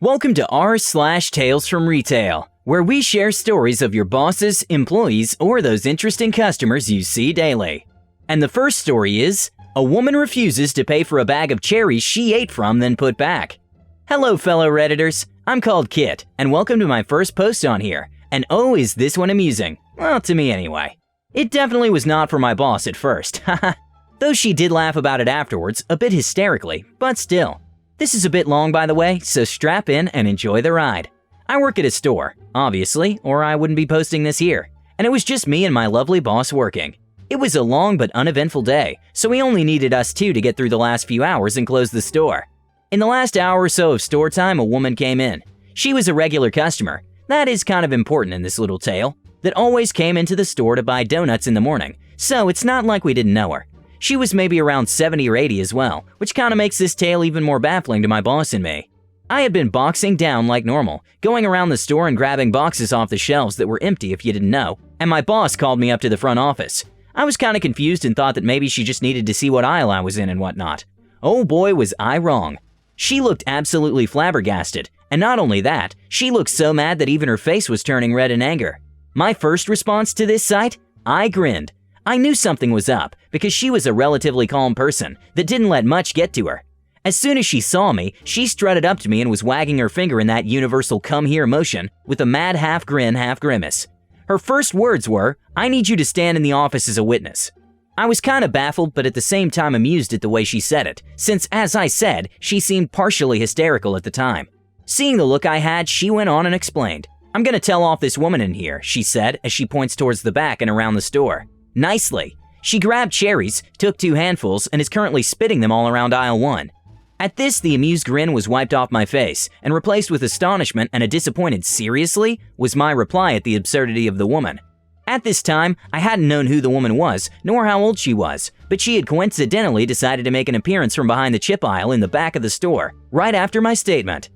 Welcome to r/Tales from Retail, where we share stories of your bosses, employees, or those interesting customers you see daily. And the first story is, a woman refuses to pay for a bag of cherries she ate from then put back. Hello fellow Redditors, I'm called Kit, and welcome to my first post on here. And oh, is this one amusing. Well, to me anyway. It definitely was not for my boss at first, haha. Though she did laugh about it afterwards, a bit hysterically, but still. This is a bit long by the way, so strap in and enjoy the ride. I work at a store, obviously, or I wouldn't be posting this here. And it was just me and my lovely boss working. It was a long but uneventful day, so we only needed us two to get through the last few hours and close the store. In the last hour or so of store time, a woman came in. She was a regular customer. That is kind of important in this little tale. That always came into the store to buy donuts in the morning, so it's not like we didn't know her. She was maybe around 70 or 80 as well, which kinda makes this tale even more baffling to my boss and me. I had been boxing down like normal, going around the store and grabbing boxes off the shelves that were empty if you didn't know, and my boss called me up to the front office. I was kinda confused and thought that maybe she just needed to see what aisle I was in and whatnot. Oh boy, was I wrong. She looked absolutely flabbergasted, and not only that, she looked so mad that even her face was turning red in anger. My first response to this sight? I grinned. I knew something was up because she was a relatively calm person that didn't let much get to her. As soon as she saw me, she strutted up to me and was wagging her finger in that universal come here motion with a mad half grin, half grimace. Her first words were, "I need you to stand in the office as a witness." I was kind of baffled but at the same time amused at the way she said it, since as I said, she seemed partially hysterical at the time. Seeing the look I had, she went on and explained. "I'm gonna tell off this woman in here," she said as she points towards the back and around the store. Nicely. She grabbed cherries, took 2 handfuls, and is currently spitting them all around aisle 1. At this, the amused grin was wiped off my face, and replaced with astonishment and a disappointed "seriously?" was my reply at the absurdity of the woman. At this time, I hadn't known who the woman was, nor how old she was, but she had coincidentally decided to make an appearance from behind the chip aisle in the back of the store, right after my statement.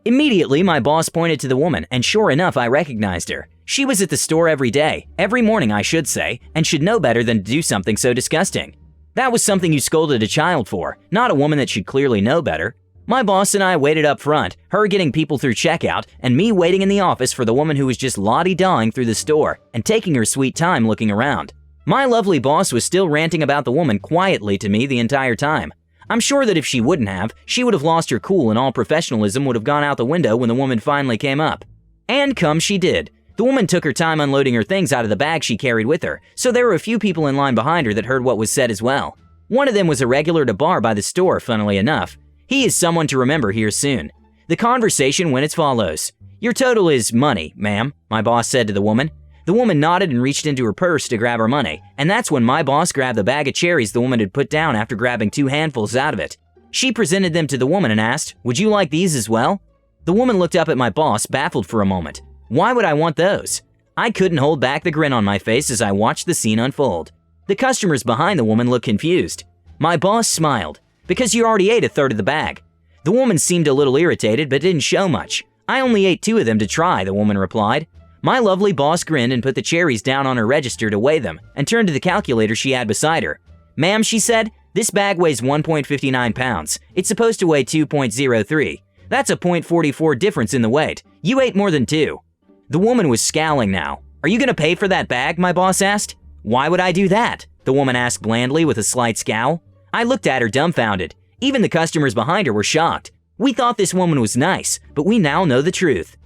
Immediately, my boss pointed to the woman, and sure enough, I recognized her. She was at the store every day, every morning I should say, and should know better than to do something so disgusting. That was something you scolded a child for, not a woman that should clearly know better. My boss and I waited up front, her getting people through checkout, and me waiting in the office for the woman who was just lottie-dawing through the store and taking her sweet time looking around. My lovely boss was still ranting about the woman quietly to me the entire time. I'm sure that if she wouldn't have, she would have lost her cool and all professionalism would have gone out the window when the woman finally came up. And come she did. The woman took her time unloading her things out of the bag she carried with her, so there were a few people in line behind her that heard what was said as well. One of them was a regular at a bar by the store, funnily enough. He is someone to remember here soon. The conversation went as follows. "Your total is money, ma'am," my boss said to the woman. The woman nodded and reached into her purse to grab her money, and that's when my boss grabbed the bag of cherries the woman had put down after grabbing 2 handfuls out of it. She presented them to the woman and asked, "Would you like these as well?" The woman looked up at my boss, baffled for a moment. Why would I want those? I couldn't hold back the grin on my face as I watched the scene unfold. The customers behind the woman looked confused. My boss smiled. "Because you already ate a third of the bag." The woman seemed a little irritated but didn't show much. "I only ate 2 of them to try," the woman replied. My lovely boss grinned and put the cherries down on her register to weigh them and turned to the calculator she had beside her. "Ma'am," she said, "this bag weighs 1.59 pounds. It's supposed to weigh 2.03. That's a 0.44 difference in the weight. You ate more than 2. The woman was scowling now. "Are you gonna pay for that bag?" my boss asked. "Why would I do that?" the woman asked blandly with a slight scowl. I looked at her dumbfounded. Even the customers behind her were shocked. We thought this woman was nice, but we now know the truth.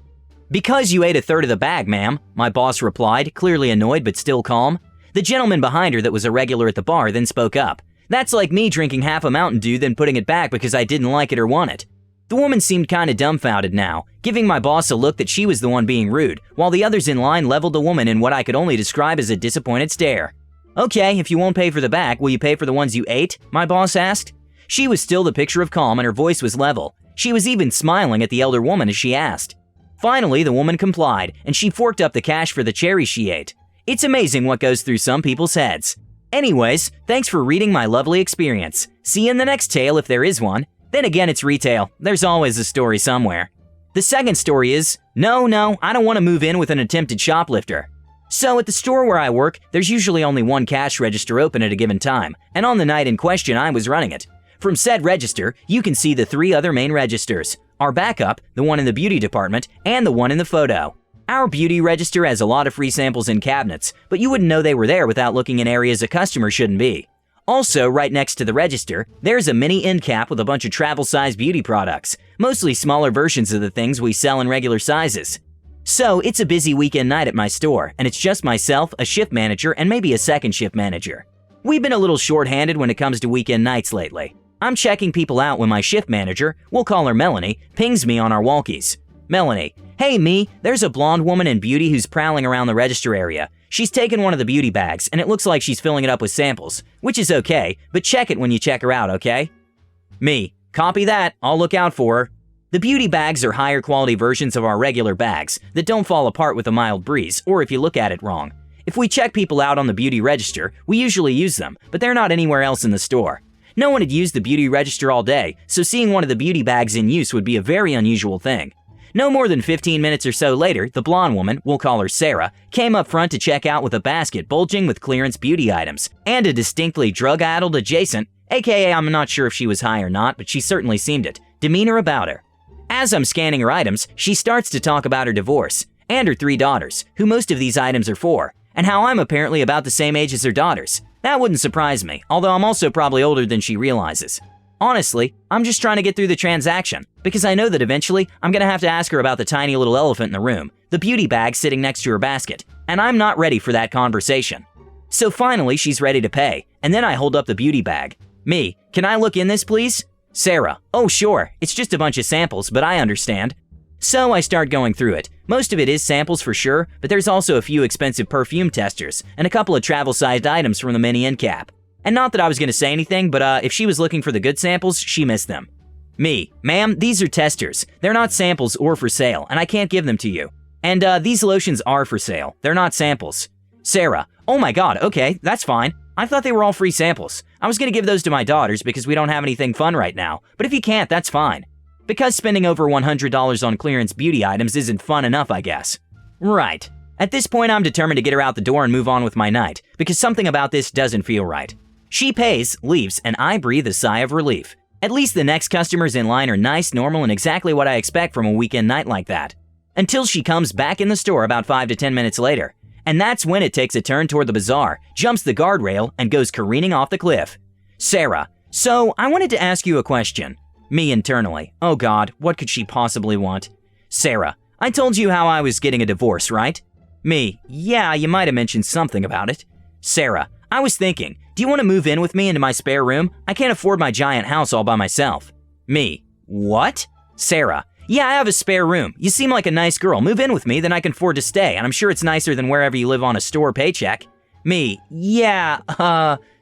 "Because you ate a third of the bag, ma'am," my boss replied, clearly annoyed but still calm. The gentleman behind her that was a regular at the bar then spoke up. "That's like me drinking half a Mountain Dew then putting it back because I didn't like it or want it." The woman seemed kinda dumbfounded now, giving my boss a look that she was the one being rude, while the others in line leveled the woman in what I could only describe as a disappointed stare. "Okay, if you won't pay for the bag, will you pay for the ones you ate?" my boss asked. She was still the picture of calm and her voice was level. She was even smiling at the elder woman as she asked. Finally, the woman complied, and she forked up the cash for the cherries she ate. It's amazing what goes through some people's heads. Anyways, thanks for reading my lovely experience. See you in the next tale if there is one. Then again, it's retail. There's always a story somewhere. The second story is, no, I don't want to move in with an attempted shoplifter. So at the store where I work, there's usually only 1 cash register open at a given time, and on the night in question I was running it. From said register, you can see the 3 other main registers. our backup, the one in the beauty department, and the one in the photo. Our beauty register has a lot of free samples in cabinets, but you wouldn't know they were there without looking in areas a customer shouldn't be. Also, right next to the register, there's a mini end cap with a bunch of travel-sized beauty products, mostly smaller versions of the things we sell in regular sizes. So, it's a busy weekend night at my store, and it's just myself, a shift manager, and maybe a second shift manager. We've been a little short-handed when it comes to weekend nights lately. I'm checking people out when my shift manager, we'll call her Melanie, pings me on our walkies. Melanie, hey me, there's a blonde woman in beauty who's prowling around the register area. She's taken one of the beauty bags, and it looks like she's filling it up with samples, which is okay, but check it when you check her out, okay? Me, copy that, I'll look out for her. The beauty bags are higher quality versions of our regular bags that don't fall apart with a mild breeze, or if you look at it wrong. If we check people out on the beauty register, we usually use them, but they're not anywhere else in the store. No one had used the beauty register all day, so seeing one of the beauty bags in use would be a very unusual thing. No more than 15 minutes or so later, the blonde woman, we'll call her Sarah, came up front to check out with a basket bulging with clearance beauty items, and a distinctly drug-addled adjacent, aka I'm not sure if she was high or not, but she certainly seemed it, demeanor about her. As I'm scanning her items, she starts to talk about her divorce, and her 3 daughters, who most of these items are for, and how I'm apparently about the same age as her daughters. That wouldn't surprise me, although I'm also probably older than she realizes. Honestly, I'm just trying to get through the transaction, because I know that eventually I'm gonna have to ask her about the tiny little elephant in the room, the beauty bag sitting next to her basket, and I'm not ready for that conversation. So finally, she's ready to pay, and then I hold up the beauty bag. Me, can I look in this please? Sarah, oh sure, it's just a bunch of samples, but I understand. So I start going through it. Most of it is samples for sure, but there's also a few expensive perfume testers and a couple of travel-sized items from the mini end cap. And not that I was going to say anything, but if she was looking for the good samples, she missed them. Me, ma'am, these are testers. They're not samples or for sale, and I can't give them to you. And these lotions are for sale. They're not samples. Sarah, oh my god, okay, that's fine. I thought they were all free samples. I was going to give those to my daughters because we don't have anything fun right now, but if you can't, that's fine. Because spending over $100 on clearance beauty items isn't fun enough, I guess. Right. At this point, I'm determined to get her out the door and move on with my night, because something about this doesn't feel right. She pays, leaves, and I breathe a sigh of relief. At least the next customers in line are nice, normal, and exactly what I expect from a weekend night like that. Until she comes back in the store about 5 to 10 minutes later. And that's when it takes a turn toward the bazaar, jumps the guardrail, and goes careening off the cliff. Sarah, so I wanted to ask you a question. Me internally, oh god, what could she possibly want? Sarah, I told you how I was getting a divorce, right? Me, yeah, you might have mentioned something about it. Sarah, I was thinking, do you want to move in with me into my spare room? I can't afford my giant house all by myself. Me, what? Sarah, yeah, I have a spare room. You seem like a nice girl. Move in with me, then I can afford to stay, and I'm sure it's nicer than wherever you live on a store paycheck. Me, yeah,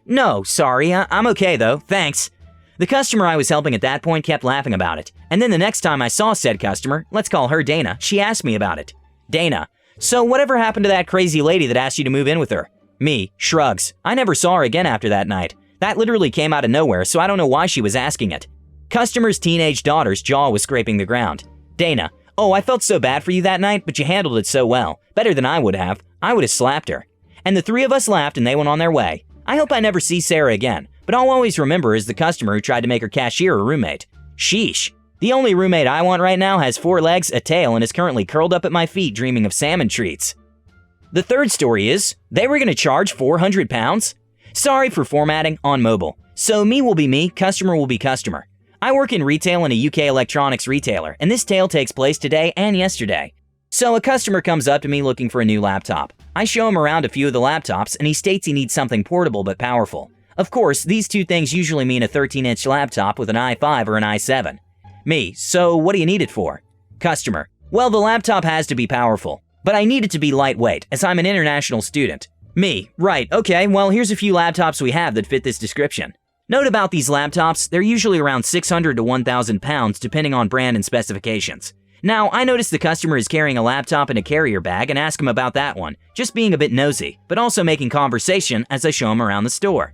no, sorry, I'm okay though, thanks. The customer I was helping at that point kept laughing about it, and then the next time I saw said customer, let's call her Dana, she asked me about it. Dana, so whatever happened to that crazy lady that asked you to move in with her? Me, shrugs. I never saw her again after that night. That literally came out of nowhere, so I don't know why she was asking it. Customer's teenage daughter's jaw was scraping the ground. Dana, oh, I felt so bad for you that night, but you handled it so well. Better than I would have. I would have slapped her. And the 3 of us laughed and they went on their way. I hope I never see Sarah again, but I'll always remember as the customer who tried to make her cashier a roommate. Sheesh. The only roommate I want right now has 4 legs, a tail, and is currently curled up at my feet dreaming of salmon treats. The third story is, they were going to charge 400 pounds? Sorry for formatting on mobile. So me will be me, customer will be customer. I work in retail in a UK electronics retailer, and this tale takes place today and yesterday. So a customer comes up to me looking for a new laptop. I show him around a few of the laptops, and he states he needs something portable but powerful. Of course, these two things usually mean a 13-inch laptop with an i5 or an i7. Me, so what do you need it for? Customer, well, the laptop has to be powerful, but I need it to be lightweight, as I'm an international student. Me, right, okay, well, here's a few laptops we have that fit this description. Note about these laptops, they're usually around 600 to 1,000 pounds depending on brand and specifications. Now, I notice the customer is carrying a laptop in a carrier bag and ask him about that one, just being a bit nosy, but also making conversation as I show him around the store.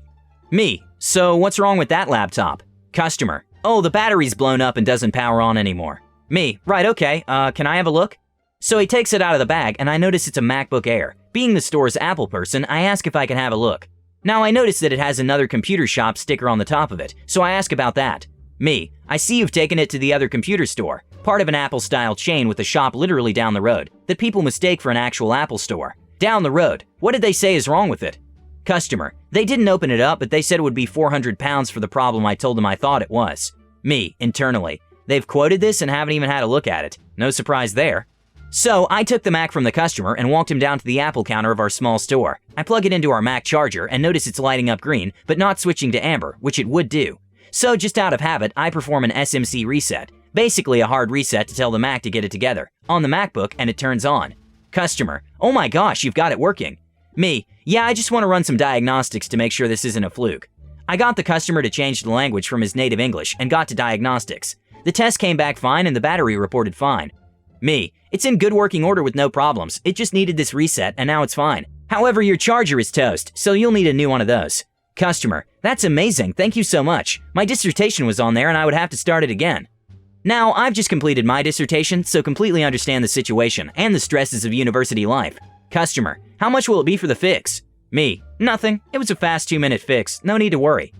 Me, so what's wrong with that laptop? Customer, oh, the battery's blown up and doesn't power on anymore. Me, right, okay, can I have a look? So he takes it out of the bag and I notice it's a MacBook Air. Being the store's Apple person, I ask if I can have a look. Now I notice that it has another computer shop sticker on the top of it, so I ask about that. Me, I see you've taken it to the other computer store, part of an Apple-style chain with a shop literally down the road that people mistake for an actual Apple store. Down the road. What did they say is wrong with it? Customer, they didn't open it up, but they said it would be £400 for the problem I told them I thought it was. Me, internally. They've quoted this and haven't even had a look at it. No surprise there. So, I took the Mac from the customer and walked him down to the Apple counter of our small store. I plug it into our Mac charger and notice it's lighting up green, but not switching to amber, which it would do. So, just out of habit, I perform an SMC reset, basically a hard reset to tell the Mac to get it together, on the MacBook, and it turns on. Customer, oh my gosh, you've got it working. Me, yeah, I just want to run some diagnostics to make sure this isn't a fluke. I got the customer to change the language from his native English and got to diagnostics. The test came back fine and the battery reported fine. Me, it's in good working order with no problems. It just needed this reset and now it's fine. However, your charger is toast, so you'll need a new one of those. Customer, that's amazing, thank you so much. My dissertation was on there and I would have to start it again. Now, I've just completed my dissertation, so completely understand the situation and the stresses of university life. Customer, how much will it be for the fix? Me, nothing. It was a fast 2-minute fix, no need to worry.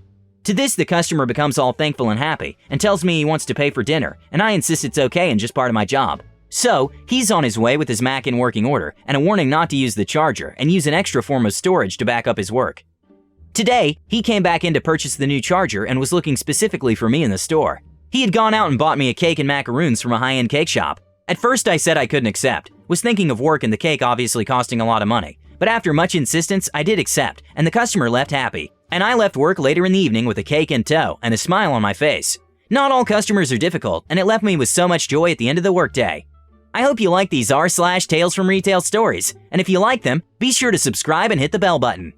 To this, the customer becomes all thankful and happy and tells me he wants to pay for dinner, and I insist it's okay and just part of my job. So, he's on his way with his Mac in working order and a warning not to use the charger and use an extra form of storage to back up his work. Today, he came back in to purchase the new charger and was looking specifically for me in the store. He had gone out and bought me a cake and macaroons from a high-end cake shop. At first I said I couldn't accept, was thinking of work and the cake obviously costing a lot of money. But after much insistence, I did accept, and the customer left happy. And I left work later in the evening with a cake in tow and a smile on my face. Not all customers are difficult, and it left me with so much joy at the end of the workday. I hope you like these r/Tales from Retail stories, and if you like them, be sure to subscribe and hit the bell button.